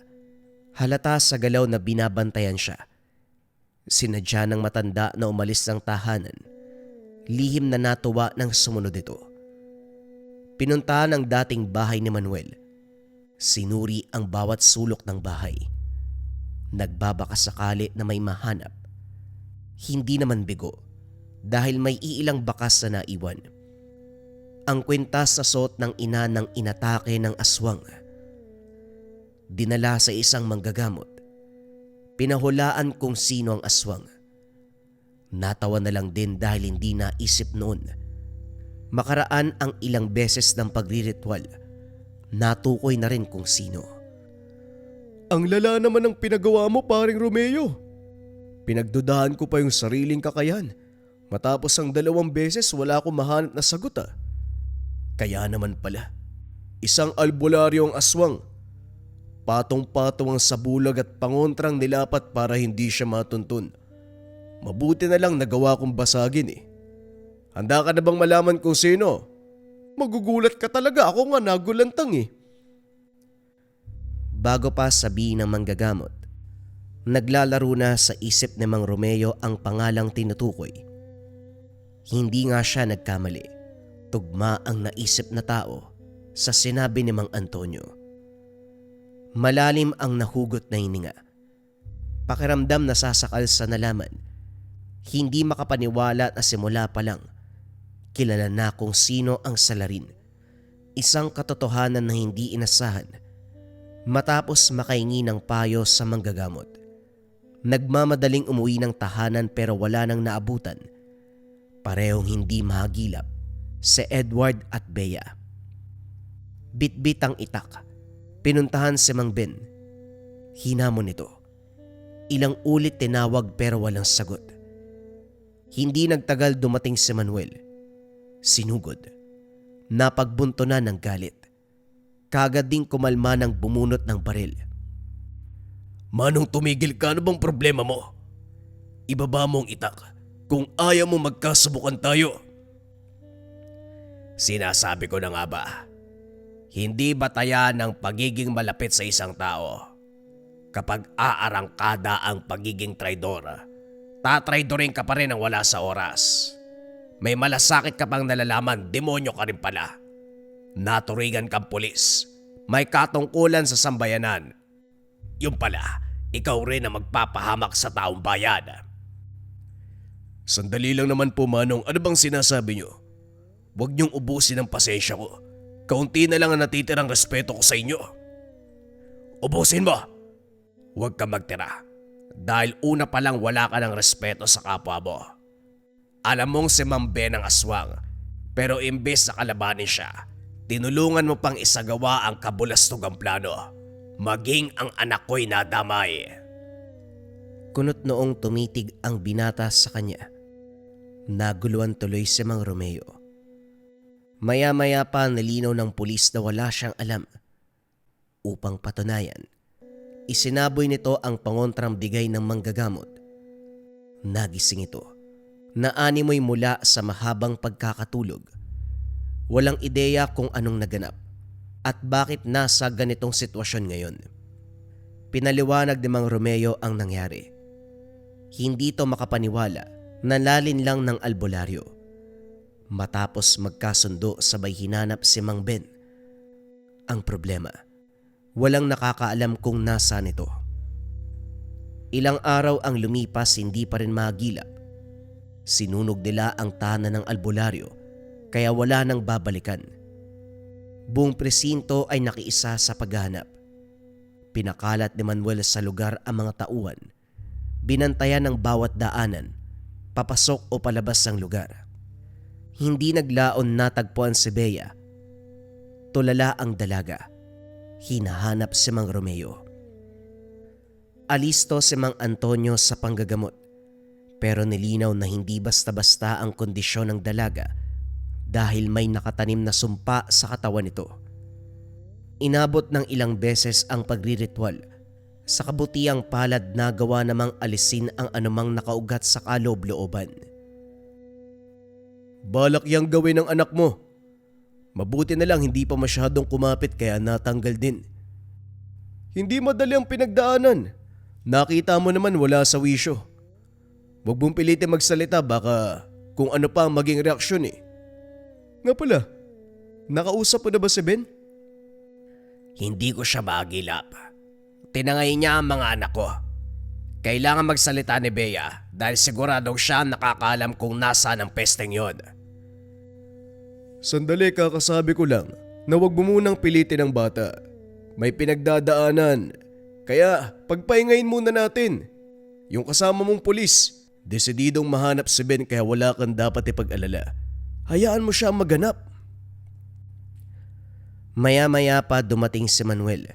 halata sa galaw na binabantayan siya. Sinadya ng matanda na umalis ng tahanan. Lihim na natuwa ng sumunod ito. Pinuntahan ang dating bahay ni Manuel. Sinuri ang bawat sulok ng bahay. Nagbabaka sakali na may mahanap. Hindi naman bigo dahil may iilang bakas na naiwan. Ang kwintas sa suot ng ina ng inatake ng aswang. Dinala sa isang manggagamot. Pinahulaan kung sino ang aswang. Natawa na lang din dahil hindi naisip noon. Makaraan ang ilang beses ng pagriritual, natukoy na rin kung sino. Ang lala naman ng pinagawa mo, paring Romeo. Pinagdudahan ko pa yung sariling kakayan. Matapos ang 2 beses wala akong mahanap na sagot ah. Kaya naman pala, isang albularyong aswang. Patong-patong ang sabulag at pangontrang nilapat para hindi siya matuntun. Mabuti na lang nagawa kong basagin eh. Handa ka na bang malaman kung sino? Magugulat ka talaga, ako nga nagulantang eh. Bago pa sabihin ng manggagamot, naglalaro na sa isip ni Mang Romeo ang pangalang tinutukoy. Hindi nga siya nagkamali. Tugma ang naisip na tao sa sinabi ni Mang Antonio. Malalim ang nahugot na hininga. Pakiramdam na sasakal sa nalaman. Hindi makapaniwala na simula pa lang, kilala na kung sino ang salarin. Isang katotohanan na hindi inasahan. Matapos makahingi ng payo sa manggagamot, nagmamadaling umuwi ng tahanan pero wala nang naabutan. Parehong hindi mahagilap si Edward at Bea. Bitbit ang itak. Pinuntahan si Mang Ben. Hinamon ito. Ilang ulit tinawag pero walang sagot. Hindi nagtagal dumating si Manuel. Sinugod. Napagbunto na ng galit. Kagad ding kumalma ng bumunot ng baril. Manong tumigil ka, ano bang problema mo? Ibaba mo ang itak. Kung ayaw mo magkasubukan tayo. Sinasabi ko na nga ba, hindi batayan ng pagiging malapit sa isang tao. Kapag aarangkada ang pagiging traidor, tatraidorin ka pa rin ang wala sa oras. May malasakit ka pang nalalaman, demonyo ka rin pala. Naturigan kang pulis, may katungkulan sa sambayanan. Yung pala, ikaw rin ang magpapahamak sa taong bayan. Sandali lang naman po, Manong. Ano bang sinasabi nyo? Huwag niyong ubusin ang pasensya ko. Kaunti na lang ang natitirang respeto ko sa inyo. Ubusin mo! Huwag ka magtira. Dahil una pa lang wala ka ng respeto sa kapwa mo. Alam mong si Ma'am Ben ang aswang, pero imbes na kalabanin siya, tinulungan mo pang isagawa ang kabulastugang plano. Maging ang anak ko'y nadamay. Kunot noong tumitig ang binata sa kanya. Naguluhan tuloy si Mang Romeo. Maya-maya pa nilinaw ng pulis na wala siyang alam. Upang patunayan, isinaboy nito ang pangontrang bigay ng manggagamot. Nagising ito. Naanimoy mula sa mahabang pagkakatulog. Walang ideya kung anong naganap at bakit nasa ganitong sitwasyon ngayon. Pinaliwanag ni Mang Romeo ang nangyari. Hindi ito makapaniwala na lalin lang ng albularyo. Matapos magkasundo sabay hinanap si Mang Ben. Ang problema, walang nakakaalam kung nasaan ito. Ilang araw ang lumipas, hindi pa rin magilap. Sinunog nila ang tahanan ng albularyo kaya wala nang babalikan. Buong presinto ay nakiisa sa paghahanap. Pinakalat ni Manuel sa lugar ang mga tauhan. Binantayan ng bawat daanan, papasok o palabas ng lugar. Hindi naglaon natagpuan si Bea. Tulala ang dalaga. Hinahanap si Mang Romeo. Alisto si Mang Antonio sa panggagamot, pero nilinaw na hindi basta-basta ang kondisyon ng dalaga dahil may nakatanim na sumpa sa katawan nito. Inabot ng ilang beses ang pagriritual. Sa kabutiang palad nagawa namang alisin ang anumang nakaugat sa kaloob-looban. Balak yang gawin ng anak mo. Mabuti na lang hindi pa masyadong kumapit kaya natanggal din. Hindi madali ang pinagdaanan. Nakita mo naman wala sa wisyo. Huwag mong pilitin magsalita, baka kung ano pa ang maging reaksyon eh. Nga pala, nakausap mo na ba si Ben? Hindi ko siya maagilap. Tinangay niya ang mga anak ko. Kailangan magsalita ni Bea dahil siguradong siya ang nakakaalam kung nasaan ang pesteng yon. Sandali, kakasabi ko lang na huwag mo munang pilitin ang bata. May pinagdadaanan. Kaya pagpahingayin muna natin. Yung kasama mong pulis, desididong mahanap si Ben kaya wala kang dapat ipag-alala. Hayaan mo siya maganap. Maya-maya pa dumating si Manuel.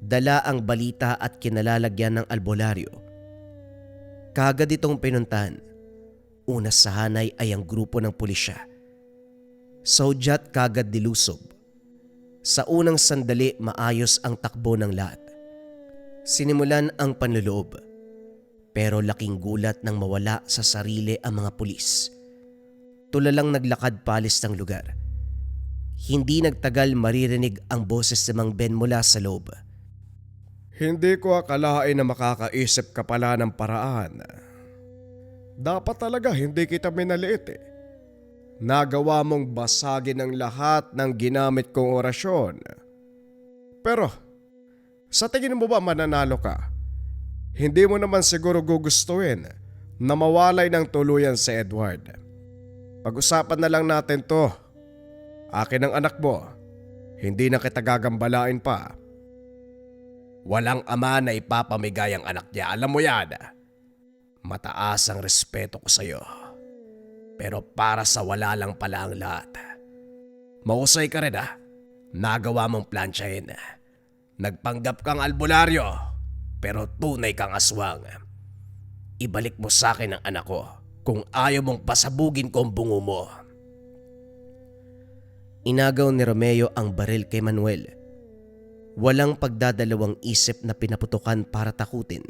Dala ang balita at kinalalagyan ng albularyo. Kagad itong pinuntahan. Una sa hanay ay ang grupo ng pulisya. Saudyat kagad dilusob. Sa unang sandali maayos ang takbo ng lahat. Sinimulan ang panluloob. Pero laking gulat nang mawala sa sarili ang mga pulis. Tulalang naglakad palis ng lugar. Hindi nagtagal maririnig ang boses ni Mang Ben mula sa loob. Hindi ko akalain na makakaisip ka pala ng paraan. Dapat talaga hindi kita minaliit eh. Nagawa mong basagin ang lahat ng ginamit kong orasyon. Pero, sa tingin mo ba mananalo ka? Hindi mo naman siguro gugustuhin na mawalay ng tuluyan si Edward. Pag-usapan na lang natin to. Akin ang anak mo. Hindi na kita gagambalain pa. Walang ama na ipapamigay ang anak niya. Alam mo yan. Mataas ang respeto ko sa'yo. Pero para sa wala lang pala ang lahat. Mahusay ka rin ha. Nagawa mong plansyahin. Nagpanggap kang albularyo. Pero tunay kang aswang. Ibalik mo sa akin ang anak ko kung ayaw mong pasabugin ko ang bungo mo. Inagaw ni Romeo ang baril kay Manuel. Walang pagdadalawang isip na pinaputukan para takutin.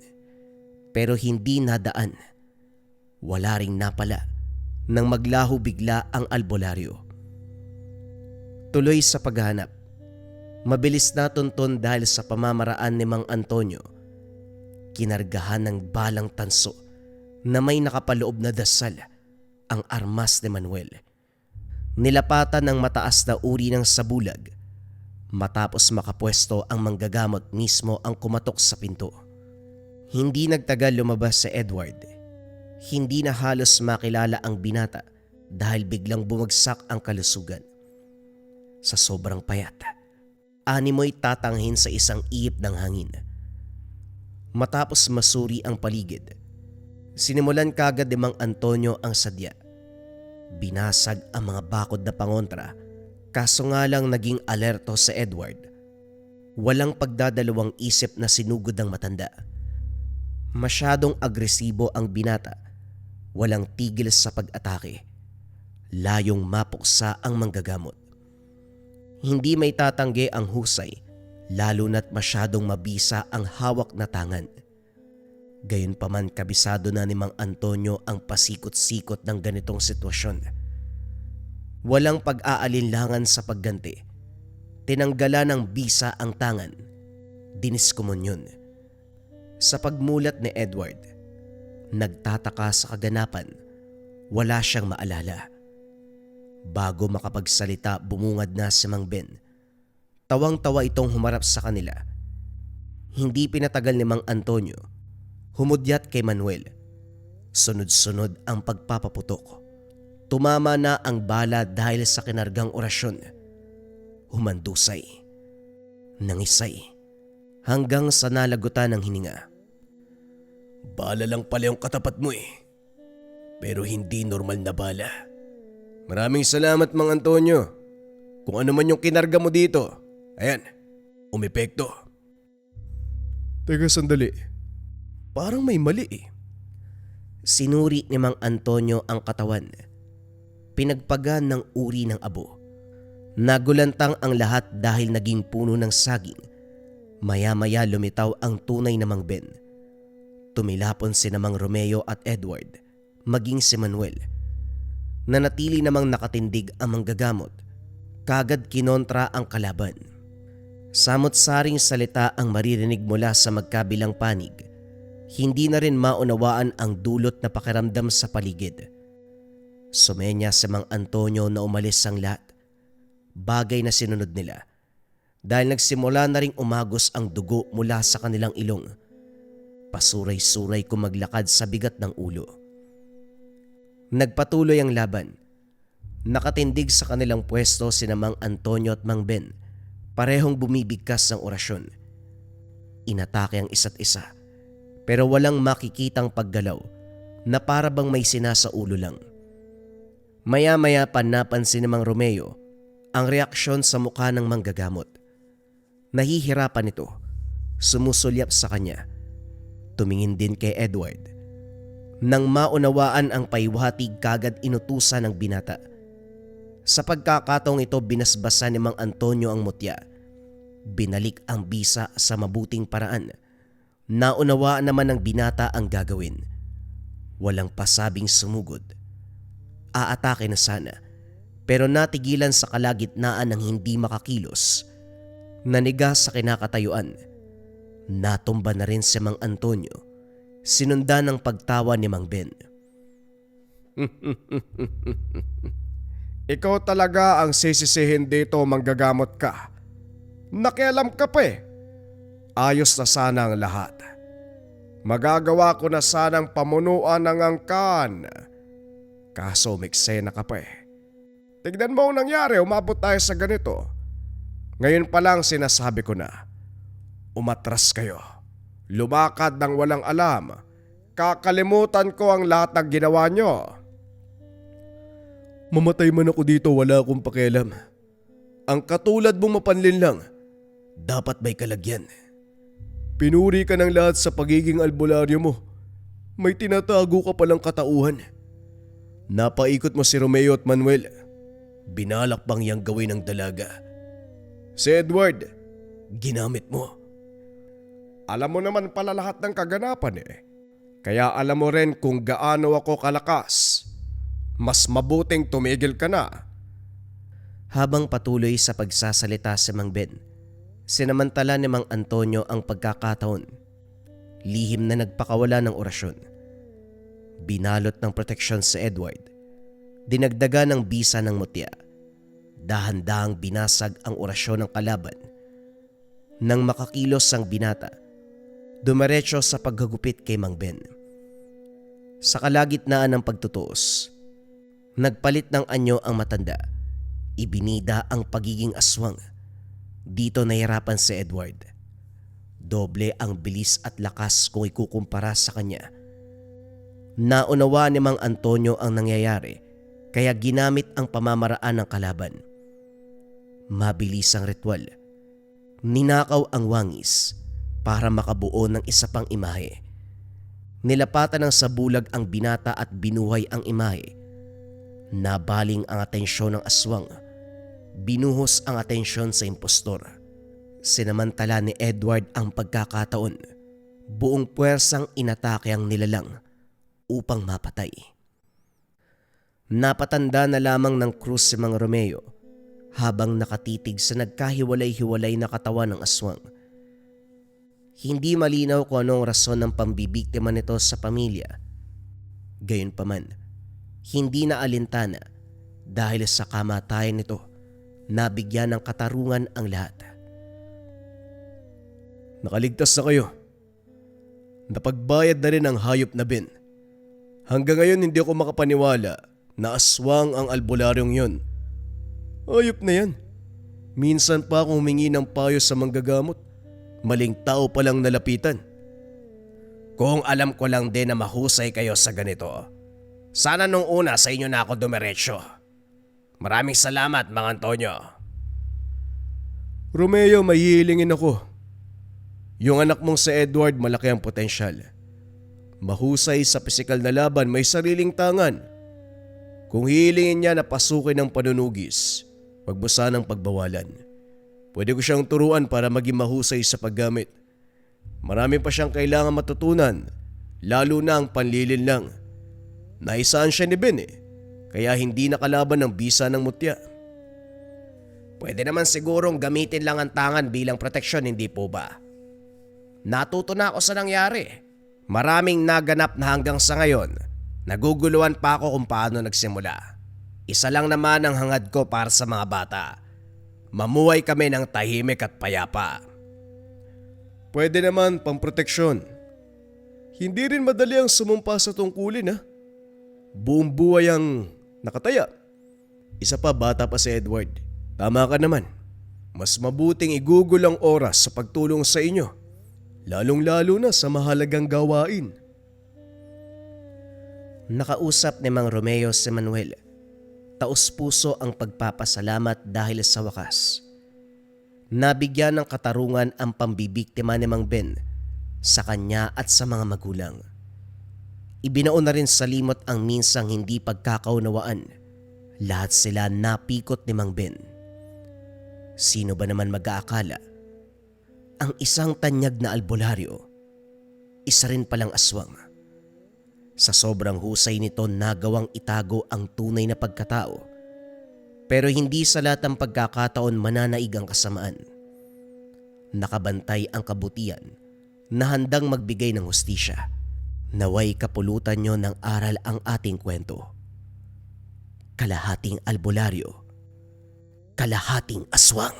Pero hindi nadaan. Wala ring napala nang maglaho bigla ang albularyo. Tuloy sa paghahanap, mabilis na tuntun dahil sa pamamaraan ni Mang Antonio, kinargahan ng balang tanso na may nakapaloob na dasal ang armas ni Manuel. Nilapatan ng mataas na uri ng sabulag. Matapos makapwesto ang manggagamot mismo ang kumatok sa pinto. Hindi nagtagal lumabas si Edward. Hindi na halos makilala ang binata dahil biglang bumagsak ang kalusugan. Sa sobrang payat, animoy tatanghin sa isang iip ng hangin. Matapos masuri ang paligid, sinimulan kagad ni Mang Antonio ang sadya. Binasag ang mga bakod na pangontra, kaso nga lang naging alerto sa Edward. Walang pagdadalawang isip na sinugod ang matanda. Masyadong agresibo ang binata. Walang tigil sa pag-atake. Layong mapuksa ang manggagamot. Hindi may tatanggi ang husay, lalo na't masyadong mabisa ang hawak na tangan. Gayunpaman kabisado na ni Mang Antonio ang pasikot-sikot ng ganitong sitwasyon. Walang pag-aalinlangan sa pagganti. Tinanggalan ng bisa ang tangan. Diniskumonyon. Sa pagmulat ni Edward, nagtataka sa kaganapan, wala siyang maalala. Bago makapagsalita, bumungad na si Mang Ben. Tawang-tawa itong humarap sa kanila. Hindi pinatagal ni Mang Antonio, humudyat kay Manuel. Sunod-sunod ang pagpapaputok. Tumama na ang bala dahil sa kinargang orasyon. Humandusay, nangisay, hanggang sa nalagutan ng hininga. Bala lang pala yung katapat mo eh. Pero hindi normal na bala. Maraming salamat, Mang Antonio. Kung ano man yung kinarga mo dito, ayan, umepekto. Teka sandali, parang may mali eh. Sinuri ni Mang Antonio ang katawan. Pinagpagan ng uri ng abo. Nagulantang ang lahat dahil naging puno ng saging. Maya-maya lumitaw ang tunay na Mang Ben. Tumilapon si Mang Romeo at Edward, maging si Manuel. Nanatili namang nakatindig ang manggagamot. Kagad kinontra ang kalaban. Samot-saring salita ang maririnig mula sa magkabilang panig. Hindi na rin maunawaan ang dulot na pakiramdam sa paligid. Sumenya si Mang Antonio na umalis ang lahat. Bagay na sinunod nila. Dahil nagsimula na ring umagos ang dugo mula sa kanilang ilong. Pasuray-suray kung maglakad sa bigat ng ulo. Nagpatuloy ang laban. Nakatindig sa kanilang pwesto sina Mang Antonio at Mang Ben. Parehong bumibigkas ng orasyon. Inatake ang isa't isa. Pero walang makikitang paggalaw na para bang may sinasa ulo lang. Maya-maya pa napansin ni Mang Romeo ang reaksyon sa mukha ng manggagamot. Nahihirapan ito. Sumusulyap sa kanya. Tumingin din kay Edward. Nang maunawaan ang paiwatig, kagad inutusan ng binata. Sa pagkakataong ito, binasbasan ni Mang Antonio ang mutya. Binalik ang bisa sa mabuting paraan. Naunawaan naman ng binata ang gagawin. Walang pasabing sumugod. Aatake na sana, pero natigilan sa kalagitnaan ng hindi makakilos. Naniga sa kinakatayuan. Natumba na rin si Mang Antonio. Sinundan ng pagtawa ni Mang Ben. Ikaw talaga ang sisisihin dito, manggagamot ka. Nakialam ka pa eh. Ayos na sana ang lahat. Magagawa ko na sanang pamunuan ng angkan. Kaso miksena ka pa eh. Tignan mo ang nangyari, umabot tayo sa ganito. Ngayon pa lang sinasabi ko na. Umatras kayo. Lumakad ng walang alam. Kakalimutan ko ang lahat ng ginawa nyo. Mamatay man ako dito, wala akong pakialam. Ang katulad mong mapanlin lang, dapat may kalagyan. Pinuri ka ng lahat sa pagiging albularyo mo. May tinatago ka palang katauhan. Napaikot mo si Romeo at Manuel. Binalak bang yang gawin ng dalaga? Si Edward, ginamit mo. Alam mo naman pala lahat ng kaganapan eh. Kaya alam mo rin kung gaano ako kalakas. Mas mabuting tumigil ka na. Habang patuloy sa pagsasalita si Mang Ben, sinamantala ni Mang Antonio ang pagkakataon. Lihim na nagpakawala ng orasyon. Binalot ng proteksyon si Edward. Dinagdaga ng bisa ng mutya. Dahan-dahang binasag ang orasyon ng kalaban. Nang makakilos ang binata, dumiretso sa paghagupit kay Mang Ben. Sa kalagitnaan ng pagtutuos, nagpalit ng anyo ang matanda. Ibinida ang pagiging aswang. Dito nahirapan si Edward. Doble ang bilis at lakas kung ikukumpara sa kanya. Naunawa ni Mang Antonio ang nangyayari, kaya ginamit ang pamamaraan ng kalaban. Mabilis ang ritual. Ninakaw ang wangis para makabuo ng isa pang imahe. Nilapatan ng sabulag ang binata at binuhay ang imahe. Nabaling ang atensyon ng aswang. Binuhos ang atensyon sa impostor. Sinamantala ni Edward ang pagkakataon. Buong puwersang inatake ang nilalang upang mapatay. Napatanda na lamang ng krus si Mang Romeo habang nakatitig sa nagkahiwalay-hiwalay na katawan ng aswang. Hindi malinaw kung anong rason ng pambibiktima nito sa pamilya. Gayunpaman, hindi na alintana dahil sa kamatayan nito, nabigyan ng katarungan ang lahat. Nakaligtas na kayo. Napagbayad na rin ang hayop na Ben. Hanggang ngayon hindi ako makapaniwala na aswang ang albularyong yon. Hayop na yan. Minsan pa akong humingi ng payo sa manggagamot. Maling tao palang nalapitan. Kung alam ko lang din na mahusay kayo sa ganito, sana nung una sa inyo na ako dumiretso. Maraming salamat, Mang Antonio. Romeo, may hihilingin ako. Yung anak mong si Edward malaki ang potensyal. Mahusay sa pisikal na laban, may sariling tangan. Kung hihilingin niya na pasukin ng panunugis, wag mo sanang pagbawalan. Pwede ko siyang turuan para maging mahusay sa paggamit. Marami pa siyang kailangan matutunan, lalo na ang panlilin lang. Naisaan siya ni Ben kaya hindi nakalaban ng bisa ng mutya. Pwede naman sigurong gamitin lang ang tangan bilang proteksyon, hindi po ba? Natuto na ako sa nangyari. Maraming naganap na hanggang sa ngayon. Naguguluhan pa ako kung paano nagsimula. Isa lang naman ang hangad ko para sa mga bata. Mamuhay kami ng tahimik at payapa. Pwede naman pang-proteksyon. Hindi rin madali ang sumumpa sa tungkulin Buong buhay ang nakataya. Isa pa, bata pa si Edward. Tama ka naman. Mas mabuting igugol ang oras sa pagtulong sa inyo. Lalong-lalo na sa mahalagang gawain. Nakausap ni Mang Romeo si Manuel. Taos-puso ang pagpapasalamat dahil sa wakas. Nabigyan ng katarungan ang pambibiktima ni Mang Ben sa kanya at sa mga magulang. Ibinaon na rin sa limot ang minsang hindi pagkakaunawaan. Lahat sila napikot ni Mang Ben. Sino ba naman mag-aakala? Ang isang tanyag na albularyo, isa rin palang aswang. Sa sobrang husay nito nagawang itago ang tunay na pagkatao. Pero hindi sa lahat ng pagkakataon mananaig ang kasamaan. Nakabantay ang kabutihan na handang magbigay ng hustisya. Naway kapulutan nyo ng aral ang ating kwento. Kalahating albularyo, kalahating aswang.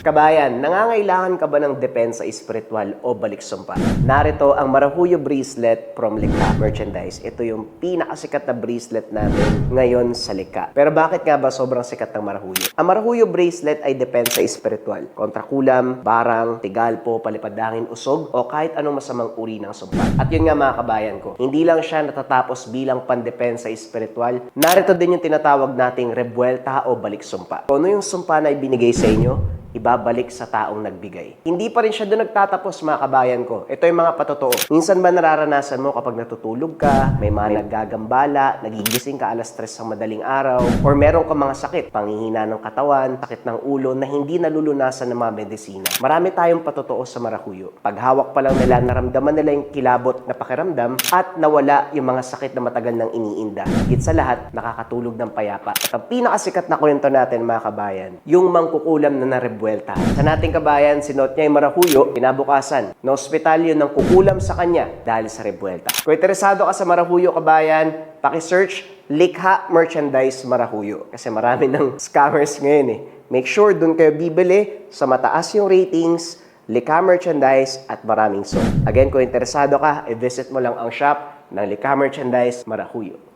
Kabayan, nangangailangan ka ba ng depensa espiritual o balik sumpa? Narito ang Marahuyo Bracelet from Lika Merchandise. Ito yung pinakasikat na bracelet natin ngayon sa Lika. Pero bakit nga ba sobrang sikat ng Marahuyo? Ang Marahuyo Bracelet ay depensa espiritual. Kontra kulam, barang, tigalpo, palipadangin, usog, o kahit anong masamang uri ng sumpa. At yun nga mga kabayan ko, hindi lang siya natatapos bilang pandepensa espiritual. Narito din yung tinatawag nating rebuelta o balik sumpa. Kung ano yung sumpa na ibinigay sa inyo, ibabalik sa taong nagbigay. Hindi pa rin siya doon nagtatapos, mga kabayan ko. Ito yung mga patotoo. Minsan ba nararanasan mo kapag natutulog ka, may mga naggagambala, nagigising ka alas 3 ng madaling araw, or meron ka mga sakit, panghihina ng katawan, sakit ng ulo na hindi nalulunasan ng mga medisina. Marami tayong patotoo sa marahuyo. Pag hawak pa lang nila, naramdaman nila yung kilabot na pakiramdam at nawala yung mga sakit na matagal nang iniinda. Higit sa lahat, nakakatulog ng payapa. At ang pinakasikat na kwento natin, mga kabayan, yung mangkukulam na narebuelta. Sa nating kabayan, sinuot niya yung marahuyo, kinabukasan, na ospital yun ng kukulam sa kanya dahil sa rebuelta. Kung interesado ka sa marahuyo, kabayan, paki-search Likha Merchandise Marahuyo. Kasi marami ng scammers ngayon eh. Make sure dun kayo bibili sa mataas yung ratings, Likha Merchandise at maraming sold. Again, kung interesado ka, i-visit mo lang ang shop ng Likha Merchandise Marahuyo.